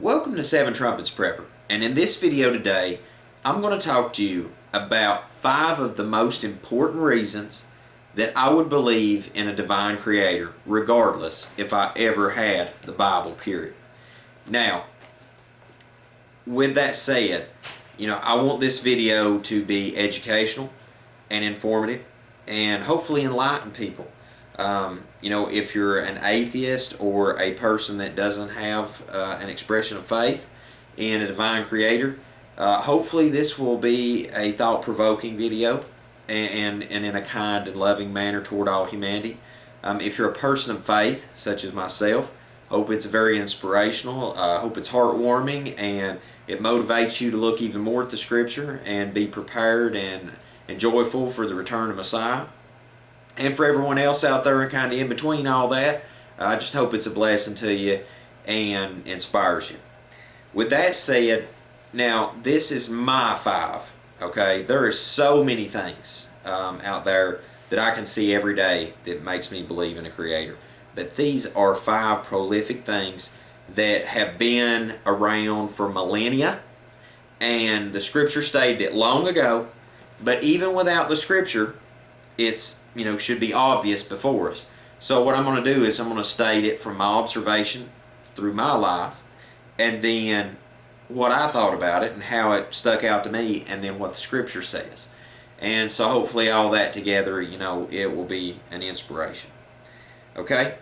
Welcome to Seven Trumpets Prepper, and in this video today I'm going to talk to you about 5 of the most important reasons that I would believe in a divine creator regardless if I ever had the Bible, period. Now, with that said, I want this video to be educational and informative and hopefully enlighten people. If you're an atheist or a person that doesn't have an expression of faith in a divine creator, hopefully this will be a thought-provoking video and in a kind and loving manner toward all humanity. If you're a person of faith, such as myself, hope it's very inspirational, hope it's heartwarming, and it motivates you to look even more at the Scripture and be prepared and joyful for the return of Messiah. And for everyone else out there and kind of in between all that, I just hope it's a blessing to you and inspires you. With that said, now this is my 5, okay? There are so many things out there that I can see every day that makes me believe in a creator. But these are 5 prolific things that have been around for millennia, and the Scripture stated it long ago, but even without the Scripture, it's should be obvious before us. So what I'm going to do is I'm going to state it from my observation through my life, and then what I thought about it and how it stuck out to me, and then what the Scripture says. And so hopefully all that together, it will be an inspiration. Okay?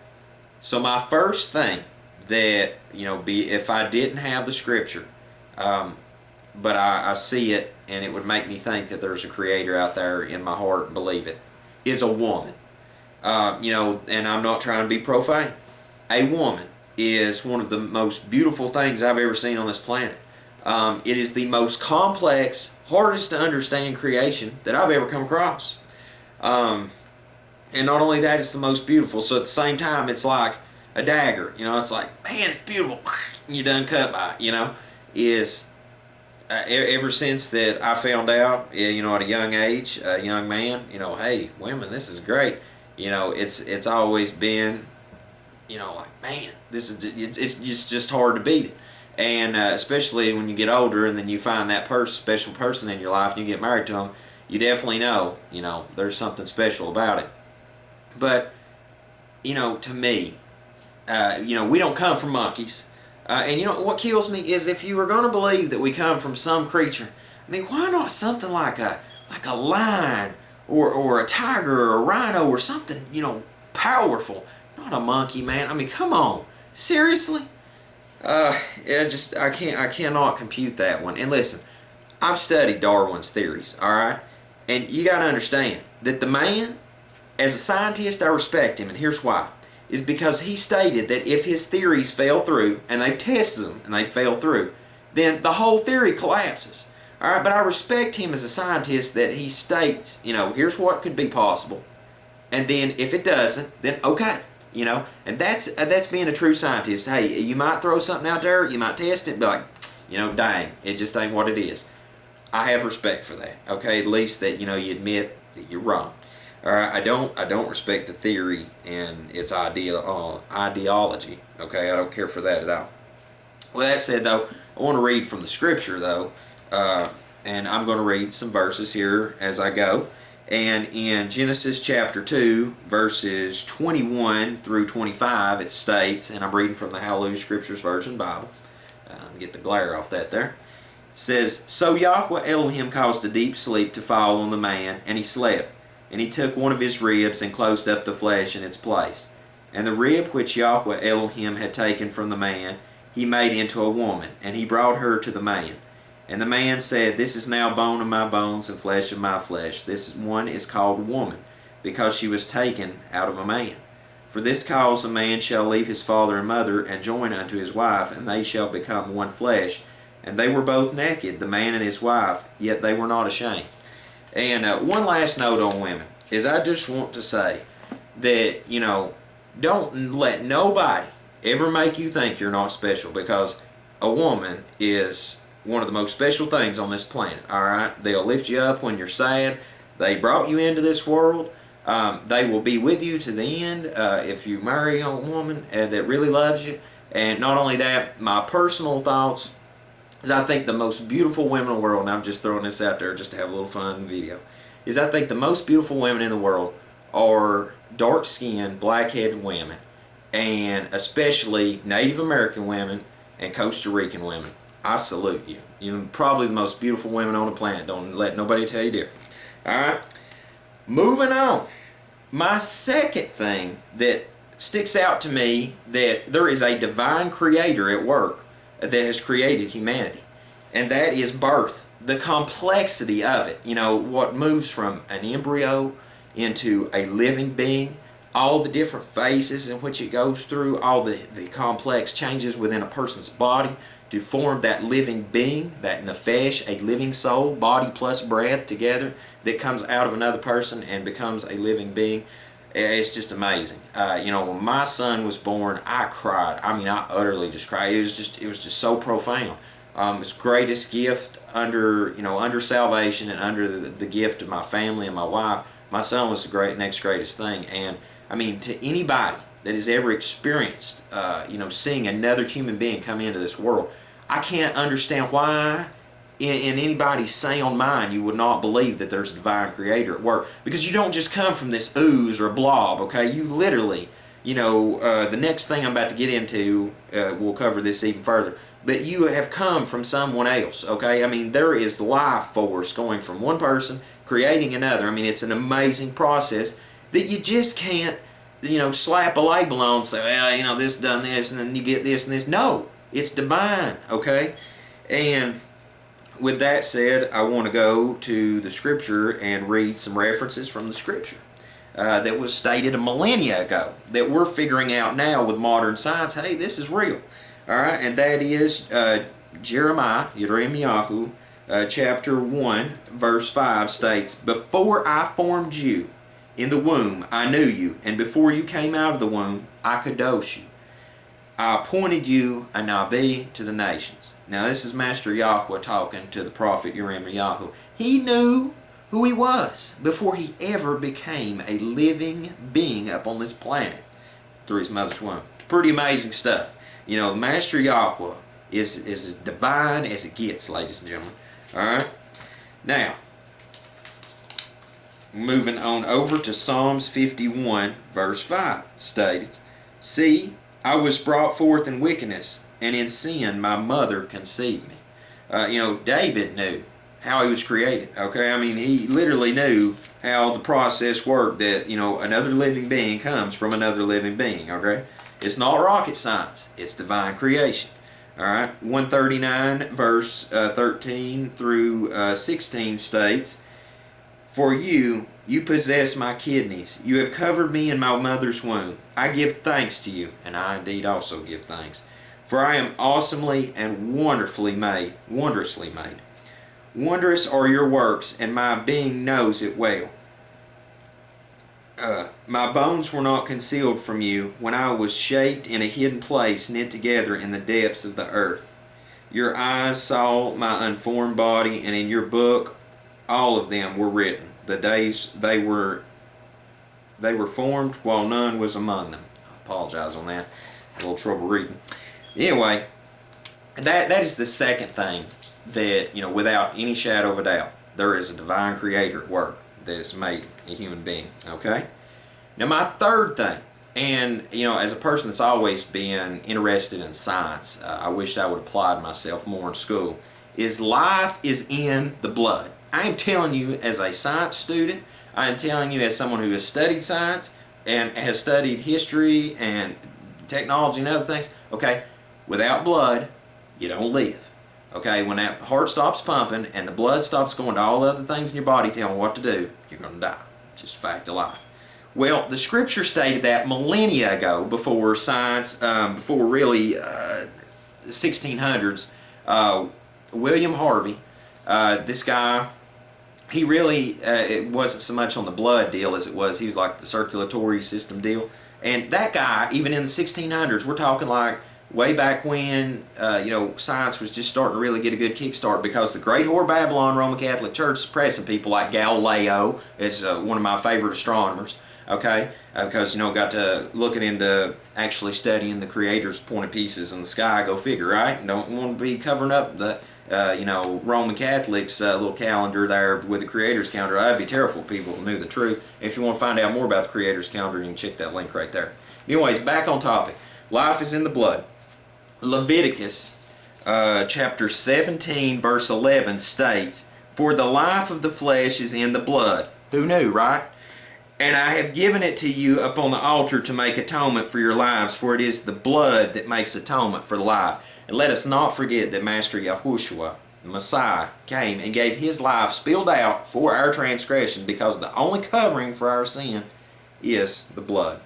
So my first thing that, if I didn't have the Scripture, but I see it and it would make me think that there's a creator out there in my heart and believe it, is a woman. And I'm not trying to be profane. A woman is one of the most beautiful things I've ever seen on this planet. It is the most complex, hardest to understand creation that I've ever come across. And not only that, it's the most beautiful. So at the same time, it's like a dagger. It's like, man, it's beautiful. You're done cut by it. Ever since that I found out, at a young age, a young man, hey, women, this is great. It's always been, like, man, it's just hard to beat it. And especially when you get older and then you find that special person in your life and you get married to them, you definitely know, there's something special about it. But, to me, we don't come from monkeys. And what kills me is if you were going to believe that we come from some creature, why not something like a lion or a tiger or a rhino or something, powerful? Not a monkey, man. Come on. Seriously? I cannot compute that one. And listen, I've studied Darwin's theories, alright? And you got to understand that the man, as a scientist, I respect him, and here's why. Is because he stated that if his theories fell through, and they've tested them and they fell through, then the whole theory collapses. Alright, but I respect him as a scientist that he states, here's what could be possible. And then if it doesn't, then okay. And that's being a true scientist. Hey, you might throw something out there, you might test it, but dang, it just ain't what it is. I have respect for that. Okay, at least that you admit that you're wrong. Alright, I don't respect the theory and its ideology. Okay, I don't care for that at all. Well, that said, though, I want to read from the Scripture, though, and I'm going to read some verses here as I go. And in Genesis chapter 2, verses 21 through 25, it states, and I'm reading from the Hallelujah Scriptures Version Bible. Get the glare off that there. It says, "So Yahweh Elohim caused a deep sleep to fall on the man, and he slept. And he took one of his ribs and closed up the flesh in its place. And the rib which Yahweh Elohim had taken from the man, he made into a woman, and he brought her to the man. And the man said, This is now bone of my bones and flesh of my flesh. This one is called woman, because she was taken out of a man. For this cause a man shall leave his father and mother, and join unto his wife, and they shall become one flesh. And they were both naked, the man and his wife, yet they were not ashamed." And one last note on women is I just want to say that, don't let nobody ever make you think you're not special, because a woman is one of the most special things on this planet, alright? They'll lift you up when you're sad. They brought you into this world. They will be with you to the end if you marry a woman that really loves you. And not only that, my personal thoughts is I think the most beautiful women in the world, and I'm just throwing this out there just to have a little fun in the video, is I think the most beautiful women in the world are dark-skinned, black-headed women, and especially Native American women and Costa Rican women. I salute you. You're probably the most beautiful women on the planet. Don't let nobody tell you different. Alright? Moving on. My second thing that sticks out to me, that there is a divine creator at work that has created humanity, and that is birth. The complexity of it, you know, what moves from an embryo into a living being, all the different phases in which it goes through, all the complex changes within a person's body to form that living being, that nefesh, a living soul, body plus breath together, that comes out of another person and becomes a living being. It's just amazing. You know, when my son was born, I cried. I mean, I utterly just cried. It was just so profound. It's greatest gift under salvation and under the gift of my family and my wife. My son was the next greatest thing. And I mean, to anybody that has ever experienced, seeing another human being come into this world, I can't understand why in anybody's sound mind you would not believe that there's a divine creator at work, because you don't just come from this ooze or blob. Okay, you literally, the next thing I'm about to get into, we'll cover this even further, but you have come from someone else. Okay, I mean, there is life force going from one person creating another. I mean, it's an amazing process that you just can't slap a label on and say, well, this done this and then you get this and this. No, it's divine. Okay, and with that said, I want to go to the scripture and read some references from the scripture that was stated a millennia ago that we're figuring out now with modern science. Hey, this is real. All right, and that is Jeremiah, Yirmiyahu, chapter 1, verse 5 states, "Before I formed you in the womb, I knew you, and before you came out of the womb, I kadosh you. I appointed you a Nabi to the nations." Now this is Master Yahweh talking to the prophet Yirmiyahu. He knew who he was before he ever became a living being up on this planet through his mother's womb. It's pretty amazing stuff. Master Yahweh is as divine as it gets, ladies and gentlemen. Alright? Now, moving on over to Psalms 51, verse 5 states, "See, I was brought forth in wickedness, and in sin my mother conceived me." David knew how he was created. Okay, I mean, he literally knew how the process worked, that another living being comes from another living being. Okay, it's not rocket science, it's divine creation. Alright, 139 verse 13 through 16 states, "For you possess my kidneys. You have covered me in my mother's womb. I give thanks to you," and I indeed also give thanks, "for I am awesomely and wondrously made. Wondrous are your works, and my being knows it well. My bones were not concealed from you when I was shaped in a hidden place, knit together in the depths of the earth. Your eyes saw my unformed body, and in your book all of them were written, the days they were formed, while none was among them." I apologize on that. A little trouble reading. Anyway, that is the second thing that, without any shadow of a doubt, there is a divine creator at work that has made a human being. Okay? Now my third thing, and as a person that's always been interested in science, I wish I would apply to myself more in school, is life is in the blood. I am telling you as a science student, I am telling you as someone who has studied science and has studied history and technology and other things, okay, without blood, you don't live. Okay, when that heart stops pumping and the blood stops going to all the other things in your body telling what to do, you're going to die. Just a fact of life. Well, the scripture stated that millennia ago, before science, before really the 1600s, William Harvey, this guy, he really, it wasn't so much on the blood deal as it was, he was like the circulatory system deal. And that guy, even in the 1600s, we're talking like way back when, science was just starting to really get a good kickstart, because the Great Whore Babylon Roman Catholic Church suppressing people like Galileo is one of my favorite astronomers. Okay, because got to looking into actually studying the Creator's pointed pieces in the sky. Go figure, right? Don't want to be covering up the Roman Catholics' little calendar there with the Creator's calendar. That'd be terrible. People who knew the truth. If you want to find out more about the Creator's calendar, you can check that link right there. Anyways, back on topic. Life is in the blood. Leviticus chapter 17 verse 11 states, "For the life of the flesh is in the blood." Who knew, right? "And I have given it to you upon the altar to make atonement for your lives, for it is the blood that makes atonement for life." And let us not forget that Master Yahushua, the Messiah, came and gave his life spilled out for our transgression, because the only covering for our sin is the blood.